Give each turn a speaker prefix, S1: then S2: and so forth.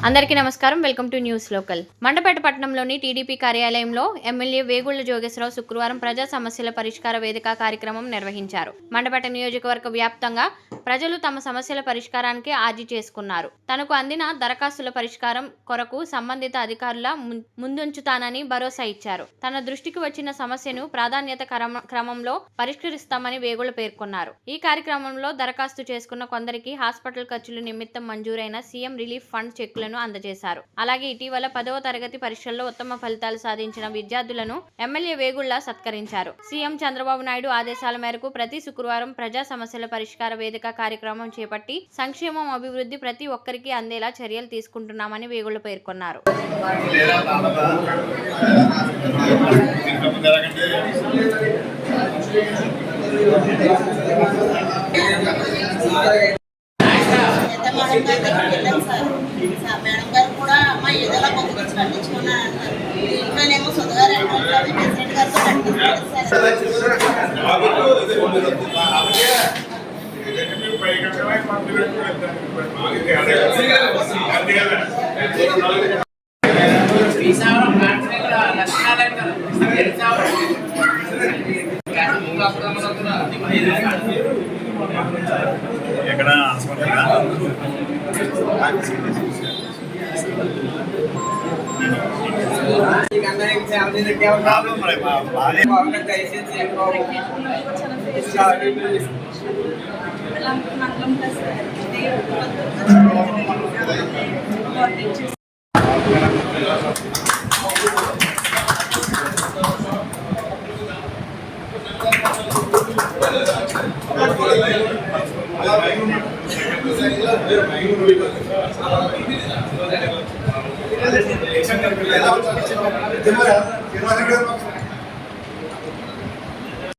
S1: అందరికీ నమస్కారం. Welcome to news local. Mandapeta పట్టణంలోని టీడీపీ కార్యాలయంలో ఎమ్మెల్యే వేగుళ్ల జోగేశ్వరరావు శుక్రవారం ప్రజా సమస్యల పరిష్కార వేదిక కార్యక్రమం నిర్వహించారు. మండపేట నియోజకవర్గ వ్యాప్తంగా ప్రజలు తమ సమస్యల పరిష్కారానికి ఆర్జీ చేసుకున్నారు. తనకు అందిన దరఖాస్తుల పరిష్కారం కొరకు సంబంధిత అధికారుల ముందుంచుతానని భరోసా ఇచ్చారు. తన దృష్టికి వచ్చిన సమస్యను ప్రాధాన్యత క్రమంలో పరిష్కరిస్తామని వేగుళ్ల పేర్కొన్నారు. ఈ కార్యక్రమంలో దరఖాస్తు చేసుకున్న కొందరికి హాస్పిటల్ ఖర్చుల నిమిత్తం మంజూరైన సీఎం రిలీఫ్ ఫండ్ చెక్కులను అందజేశారు. అలాగే ఇటీవల 10వ తరగతి పరీక్షల్లో ఉత్తమ ఫలితాలు సాధించిన విద్యార్థులను ఎమ్మెల్యే వేగుళ్ల సత్కరించారు. సీఎం చంద్రబాబు నాయుడు ఆదేశాల మేరకు ప్రతి శుక్రవారం ప్రజా సమస్యల పరిష్కార వేదిక కార్యక్రమం చేపట్టి సంక్షేమం, అభివృద్ధి ప్రతి ఒక్కరికి అందేలా చర్యలు తీసుకుంటున్నామని వేగుళ్ల పేర్కొన్నారు.
S2: మేడం గారు కూడా అమ్మ ఏదోలా కొంచెం కట్టించుకున్నాను అంటారు. ఇంట్లోనేమో సొంతగారు ప్రెసిడెంట్ గారితో
S3: ఎక్కడ